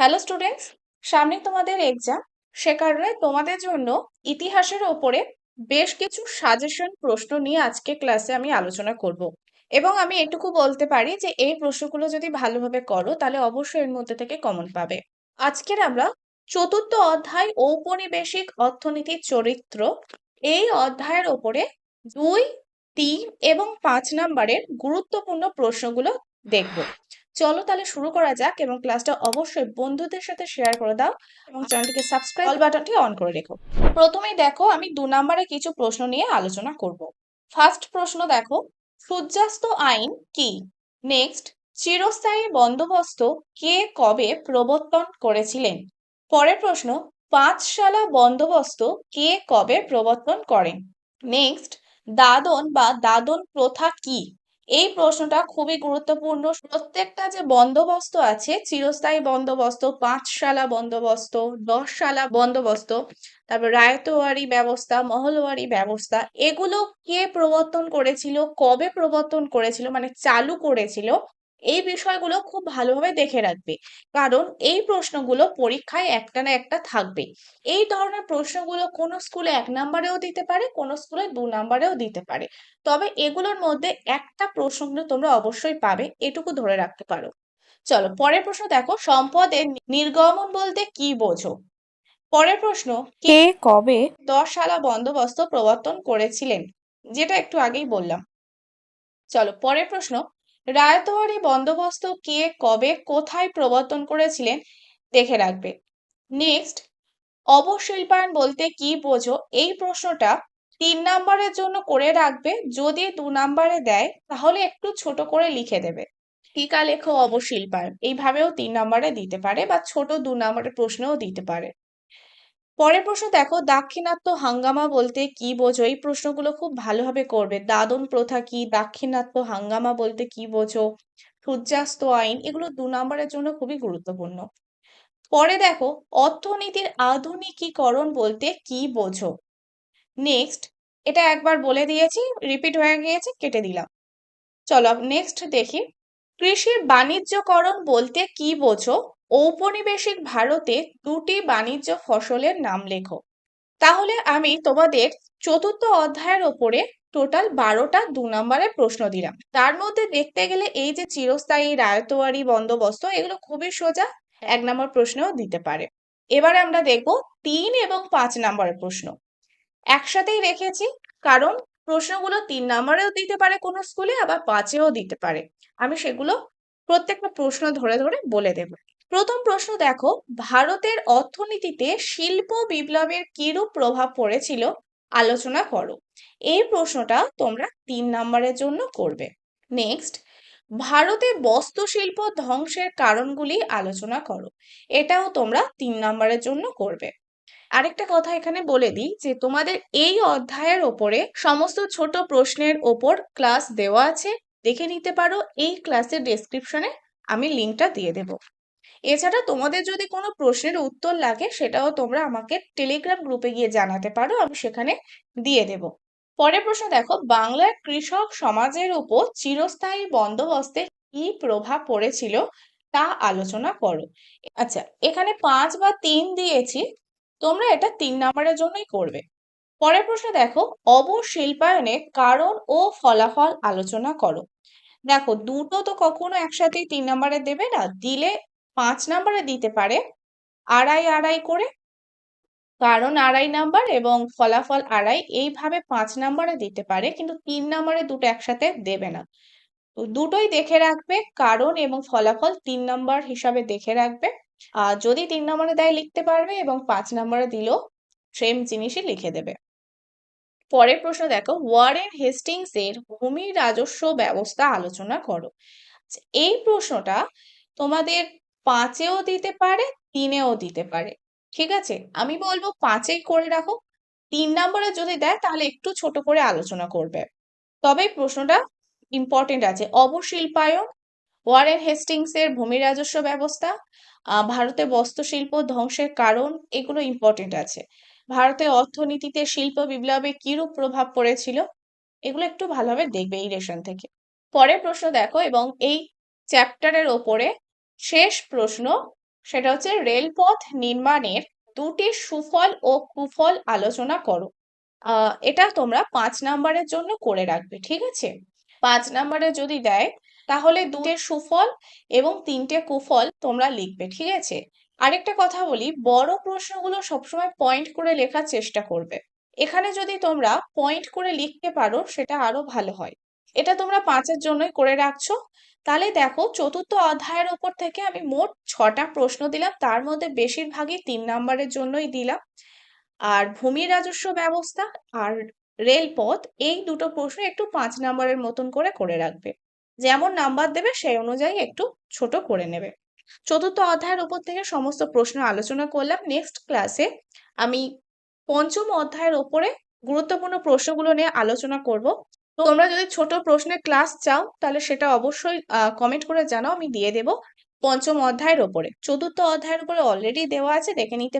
Hello students, সামনে তোমাদের exam. সে কারণে তোমাদের জন্য ইতিহাসের ওপরে বেশ কিছু সাজেশন প্রশ্ন নিয়ে আজকে ক্লাসে আমি আলোচনা করব। এবং আমি এটুকু বলতে পারি যে এই প্রশ্নগুলো যদি ভালোভাবে করো তাহলে অবশ্যই এর মধ্যে থেকে কমন পাবে। আজকের আমরা চতুর্থ অধ্যায় ঔপনিবেশিক অর্থনীতির চরিত্র, এই অধ্যায়ের ওপরে 2, 3 এবং 5 নম্বরের গুরুত্বপূর্ণ প্রশ্নগুলো দেখব। চলো তাহলে শুরু করা যাক এবং ক্লাসটা অবশ্যই বন্ধুদের সাথে শেয়ার করে দাও এবং চ্যানেলটিকে সাবস্ক্রাইব বাটনটি অন করে রেখো। প্রথমেই দেখো, আমি 2 নম্বরে কিছু প্রশ্ন নিয়ে আলোচনা করব। ফার্স্ট প্রশ্ন দেখো, সূর্যাস্ত আইন কি? নেক্সট, চিরস্থায়ী বন্দোবস্ত কে কবে প্রবর্তন করেছিলেন? পরের প্রশ্ন, পাঁচশালা বন্দোবস্ত কে কবে প্রবর্তন করেন? নেক্সট, দাদন বা দাদন প্রথা কি? এই প্রশ্নটা খুবই গুরুত্বপূর্ণ। প্রত্যেকটা যে বন্দোবস্ত আছে, চিরস্থায়ী বন্দোবস্ত, পাঁচশালা বন্দোবস্ত, 10 শালা বন্দোবস্ত, তারপর রায়তওয়ারি ব্যবস্থা, মহলওয়ারি ব্যবস্থা, এগুলো কে প্রবর্তন করেছিল, কবে প্রবর্তন করেছিল, মানে চালু করেছিল, এই বিষয়গুলো খুব ভালোভাবে দেখে রাখবে। কারণ এই প্রশ্নগুলো পরীক্ষায় একটা না একটা থাকবে। এই ধরনের প্রশ্নগুলো কোনো স্কুলে 1 নম্বরেও দিতে পারে, কোনো স্কুলে 2 নম্বরেও দিতে পারে। তবে এগুলোর মধ্যে একটা প্রশ্ন কিন্তু তোমরা অবশ্যই পাবে, এটুকু ধরে রাখতে পারো। চলো পরের প্রশ্ন দেখো, সম্পদের নির্গমন বলতে কি বোঝো? পরের প্রশ্ন, কে কবে 10 শালা বন্দোবস্ত প্রবর্তন করেছিলেন? যেটা একটু আগেই বললাম। চলো পরের প্রশ্ন, রায়তওয়ারি বন্দোবস্ত কে কবে কোথায় প্রবর্তন করেছিলেন? দেখে রাখবে। নেক্সট, অবশিল্পায়ন বলতে কি বোঝো? এই প্রশ্নটা 3 নম্বরের জন্য করে রাখবে। যদি 2 নম্বরে দেয় তাহলে একটু ছোট করে লিখে দেবে। টিকা লেখো অবশিল্পায়ন, এইভাবেও 3 নম্বরে দিতে পারে বা ছোট 2 নম্বরের প্রশ্নও দিতে পারে। পরের প্রশ্ন দেখো, দাক্ষিণাত্য হাঙ্গামা বলতে কি বোঝো? এই প্রশ্নগুলো খুব ভালোভাবে করবে। দাদন প্রথা কি, দাক্ষিণাত্য হাঙ্গামা বলতে কি বোঝো, সূর্যাস্ত আইন, এগুলো 2 নম্বরের জন্য খুবই গুরুত্বপূর্ণ। পরে দেখো, অর্থনীতির আধুনিকীকরণ বলতে কি বোঝো? নেক্সট, এটা একবার বলে দিয়েছি, রিপিট হয়ে গিয়েছে, কেটে দিলাম। চলো নেক্সট দেখি, কৃষির বাণিজ্যকরণ বলতে কি বোঝো? ঔপনিবেশিক ভারতে 2টি বাণিজ্য ফসলের নাম লেখো। তাহলে আমি তোমাদের চতুর্থ অধ্যায়ের ওপরে টোটাল 12টা 2 নম্বরের প্রশ্ন দিলাম। তার মধ্যে দেখতে গেলে এই যে চিরস্থায়ী রায়তওয়ারি বন্দোবস্ত, এগুলো খুবই সোজা, 1 নম্বর প্রশ্নেও দিতে পারে। এবারে আমরা দেখব 3 এবং 5 নম্বরের প্রশ্ন একসাথেই রেখেছি, কারণ প্রশ্নগুলো 3 নম্বরেও দিতে পারে কোনো স্কুলে, আবার 5এও দিতে পারে। আমি সেগুলো প্রত্যেকটা প্রশ্ন ধরে ধরে বলে দেব। প্রথম প্রশ্ন দেখো, ভারতের অর্থনীতিতে শিল্প বিপ্লবের কিরূপ প্রভাব পড়েছিল আলোচনা করো। এই প্রশ্নটা তোমরা 3 নম্বরের জন্য করবে। নেক্সট, ভারতে বস্ত্রশিল্প ধ্বংসের কারণগুলি আলোচনা করো। এটাও তোমরা 3 নম্বরের জন্য করবে। আরেকটা কথা এখানে বলে দিই যে তোমাদের এই অধ্যায়ের ওপরে সমস্ত ছোট প্রশ্নের ওপর ক্লাস দেওয়া আছে, দেখে নিতে পারো। এই ক্লাসের ডেসক্রিপশনে আমি লিঙ্কটা দিয়ে দেব। এছাড়া তোমাদের যদি কোনো প্রশ্নের উত্তর লাগে সেটাও তোমরা আমাকে টেলিগ্রাম গ্রুপে গিয়ে জানাতে পারো, আমি সেখানে দিয়ে দেব। পরের প্রশ্ন দেখো, বাংলার কৃষক সমাজের উপর চিরস্থায়ী বন্দোবস্তের কি প্রভাব পড়েছিল তা আলোচনা করো। আচ্ছা, এখানে 5 বা 3 দিয়েছি, তোমরা এটা 3 নম্বরের জন্যই করবে। পরের প্রশ্ন দেখো, অবশিল্পায়নের কারণ ও ফলাফল আলোচনা করো। দেখো, দুটো তো কখনো একসাথেই 3 নম্বরে দেবে না, দিলে 5 নম্বরে দিতে পারে, আড়াই আড়াই করে, কারণ 2.5 নাম্বার এবং ফলাফল 2.5, এইভাবে 5 নম্বরে দিতে পারে, কিন্তু 3 নম্বরে দুটো একসাথে দেবে না। তো দুটোই দেখে রাখবে, কারণ এবং ফলাফল 3 নম্বর হিসাবে দেখে রাখবে। আর যদি 3 নম্বরে দেয় লিখতে পারবে, এবং 5 নম্বরে দিলেও সেম জিনিসই লিখে দেবে। পরের প্রশ্ন দেখো, ওয়ারেন হেস্টিংস এর ভূমি রাজস্ব ব্যবস্থা আলোচনা করো। এই প্রশ্নটা তোমাদের 5এও দিতে পারে, 3এও দিতে পারে। ঠিক আছে, আমি বলবো 5এই করে রাখো। 3 নম্বরে যদি দেয় তাহলে একটু ছোট করে আলোচনা করবে। তবে প্রশ্নটা ইম্পর্টেন্ট আছে। অবশিল্পায়ন, ওয়ারেন হেস্টিংস এর ভূমি রাজস্ব ব্যবস্থা, ভারতে বস্ত্রশিল্প ধ্বংসের কারণ, এগুলো ইম্পর্টেন্ট আছে। ভারতের অর্থনীতিতে শিল্প বিপ্লবে কিরূপ প্রভাব পড়েছিল, এগুলো একটু ভালোভাবে দেখবে এই লেসন থেকে। পরের প্রশ্ন দেখো, এবং এই চ্যাপ্টারের ওপরে শেষ প্রশ্ন, সেটা হচ্ছে রেলপথ নির্মাণের দুটি সুফল ও কুফল আলোচনা করো। এটা তোমরা 5 নাম্বারের জন্য করে রাখবে, ঠিক আছে? 5 নাম্বারে যদি দেয় তাহলে 2টে সুফল এবং 3টে কুফল তোমরা লিখবে, ঠিক আছে? আরেকটা কথা বলি, বড় প্রশ্নগুলো সবসময় পয়েন্ট করে লেখার চেষ্টা করবে। এখানে যদি তোমরা পয়েন্ট করে লিখতে পারো সেটা আরো ভালো হয়। এটা তোমরা 5-এর জন্যই করে রাখছো। তাহলে দেখো, চতুর্থ অধ্যায়ের ওপর থেকে আমি মোট 6টা প্রশ্ন দিলাম, তার মধ্যে বেশিরভাগই 3 নাম্বারের জন্যই দিলাম। আর ভূমি রাজস্ব ব্যবস্থা আর রেলপথ, এই দুটো প্রশ্ন একটু 5 নাম্বারের মতন করে রাখবে। যেমন নাম্বার দেবে সেই অনুযায়ী একটু ছোট করে নেবে। চতুর্থ অধ্যায়ের উপর থেকে সমস্ত প্রশ্ন আলোচনা করলাম। নেক্সট ক্লাসে আমি পঞ্চম অধ্যায়ের ওপরে গুরুত্বপূর্ণ প্রশ্নগুলো নিয়ে আলোচনা করব। তোমরা যদি ছোট প্রশ্নের ক্লাস চাও তাহলে সেটা অবশ্যই কমেন্ট করে জানাও, আমি দিয়ে দেব। পঞ্চম অধ্যায়ের ওপরে, চতুর্থ অধ্যায়ের উপরে অলরেডি দেওয়া আছে, দেখে নিতে পারো।